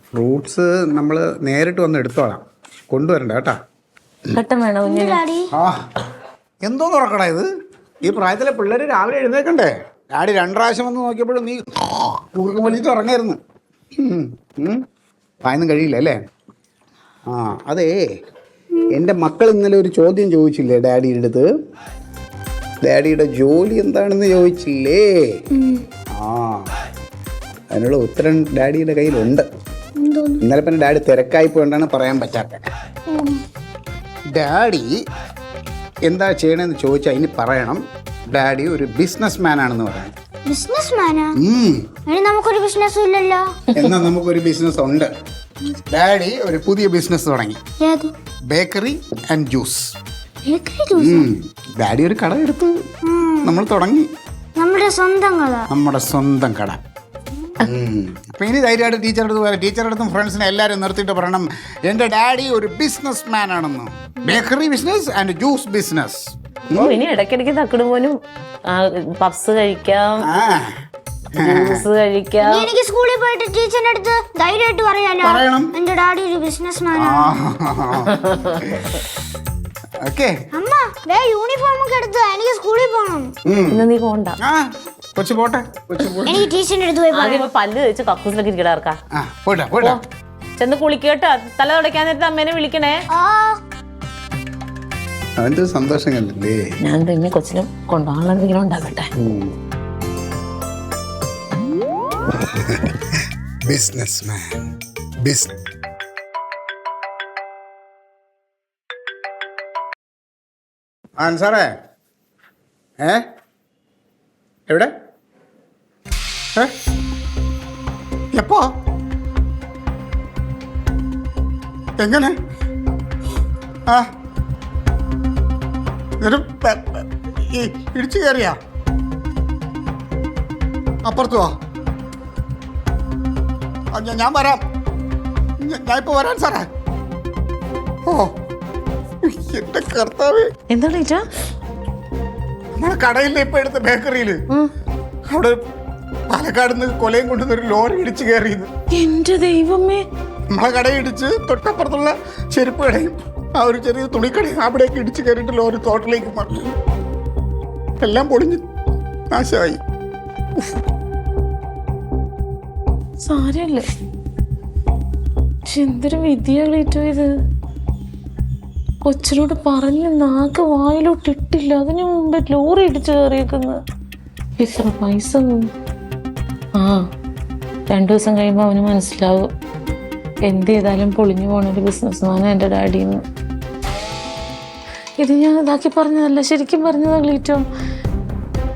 Fruits നമ്മൾ നേരിട്ട് വന്ന് എടുത്തോളാം, കൊണ്ടുവരണ്ട കേട്ടാ. പെട്ടെന്ന് വേണം കുഞ്ഞിന്. ആ എന്തോന്ന് ഉറക്കടാ ഇത്? ഈ പ്രായത്തിലെ പിള്ളേർ രാവിലെ എഴുന്നേക്കണ്ടേ? ഡാഡി 2 പ്രാവശ്യം വന്ന് നോക്കിയപ്പോഴും നീ കൂർക്കം വലിച്ച് ഉറങ്ങായിരുന്നു. വായന്നും കഴിയില്ല അല്ലേ? ആ അതേ, എൻ്റെ മക്കൾ ഇന്നലെ ഒരു ചോദ്യം ചോദിച്ചില്ലേ ഡാഡിയുടെ അടുത്ത്? ഡാഡിയുടെ ജോലി എന്താണെന്ന് ചോദിച്ചില്ലേ? ആ അതിനുള്ള ഉത്തരം ഡാഡിയുടെ കയ്യിലുണ്ട്. ഇന്നലെ പിന്നെ ഡാഡി തിരക്കായി പോയിട്ടാണ് പറയാൻ പറ്റാത്ത. ഡാഡി എന്താ ചെയ്യണമെന്ന് ചോദിച്ചാൽ ഇനി പറയണം, ഡാഡി ഒരു ബിസിനസ് മാൻ ആണെന്ന് പറയാം. നമുക്കൊരു ബിസിനസ്സും ഇല്ലല്ലോ. എന്നാൽ നമുക്കൊരു ബിസിനസ് ഉണ്ട്. ഡാഡി ഒരു പുതിയ ബിസിനസ് തുടങ്ങി, ബേക്കറി ആൻഡ് ജ്യൂസ്. ഡാഡി ഒരു കട എടുത്ത് നമ്മൾ തുടങ്ങി, നമ്മുടെ സ്വന്തം കട. അപ്പൊ ഇനി ധൈര്യമായിട്ട് ടീച്ചറുടെ അടുത്തും ഫ്രണ്ട്സിനെ എല്ലാവരും നിർത്തിയിട്ട് പറയണം, എൻ്റെ ഡാഡി ഒരു ബിസിനസ് മാൻ ആണെന്ന്. Bakery business and juice business. ഇനി ഇടയ്ക്കിടയ്ക്ക് തക്കിടുമ്പോനും പപ്സ് കഴിക്കാം, ജ്യൂസ് കഴിക്കാം. എനിക്ക് സ്കൂളിൽ പോയിട്ട് ടീച്ചറിന്റെ അടുത്ത് ധൈര്യമായിട്ട് പറയാലോ, എന്റെ ഡാഡി ഒരു ബിസിനസ് മാൻ ആണ്. ഓക്കേ അമ്മ യൂണിഫോം ഒക്കെ എടുത്ത് എനിക്ക് സ്കൂളിൽ പോകണം. ഇന്ന് നീ പോണ്ട, കൊച്ചു പോട്ടെ. എനിക്ക് ടീച്ചറിന്റെ അടുത്ത് പോയി ആദ്യം പല്ല് കഴിച്ച് കക്കൂസിലൊക്കെ ഇരിക്കടാർക്കാ. പോട്ടെ ചെന്ന് കുളിക്കട്ടോ, തല തുടയ്ക്കാൻ നേരത്തെ അമ്മേനെ വിളിക്കണേ. അവന്റെ സന്തോഷം കണ്ടില്ലേ? ഞാൻ പിന്നെ കൊച്ചിനും കൊണ്ടുപോകാനുള്ള എന്തെങ്കിലും ഉണ്ടാകട്ടെ. ബിസിനസ്മാൻ. സാറേ എവിടെ? എപ്പോ? എങ്ങനെ? ഇടിച്ചു കയറിയാ? അപ്പുറത്ത് വാ, ഞാൻ വരാം. ഞാൻ ഇപ്പൊ വരാൻ സാറേ. ഓ എന്റെ കർത്താവേ. എന്താണ് നമ്മളെ കടയിലെ ഇപ്പൊ എടുത്ത ബേക്കറിയില് അവിടെ പാലക്കാട് നിന്ന് കൊലയും കൊണ്ടുവന്നൊരു ലോറി ഇടിച്ചു കയറിയത്. എന്റെ ദൈവമേ. നമ്മളെ കടയിൽ ഇടിച്ച് തൊട്ടപ്പുറത്തുള്ള ചെരുപ്പ് കടയും ആ ഒരു ചെറിയ തുണിക്കടയും അവിടേക്ക് ഇടിച്ചു കയറിയിട്ട് ലോറി തോട്ടിലേക്ക് മറിഞ്ഞു. എല്ലാം പൊളിഞ്ഞ് നാശമായി. സാരല്ലേ, എന്തൊരു വിധിയാളേറ്റോ ഇത്. കൊച്ചിനോട് പറഞ്ഞ് നാക്ക് വായിലോട്ട് ഇട്ടില്ല, അതിനു മുമ്പ് ലോറി ഇടിച്ചു കയറിയേക്കുന്നത്. എത്ര പൈസ? 2 ദിവസം കഴിയുമ്പോൾ അവന് മനസ്സിലാവും എന്ത് ചെയ്താലും പൊളിഞ്ഞു പോണൊരു ബിസിനസ്മാനാണ് എൻ്റെ ഡാഡിന്ന്. ഇത് ഞാൻ ഇതാക്കി പറഞ്ഞതല്ല, ശരിക്കും പറഞ്ഞതാ ക്ലീറ്റോ.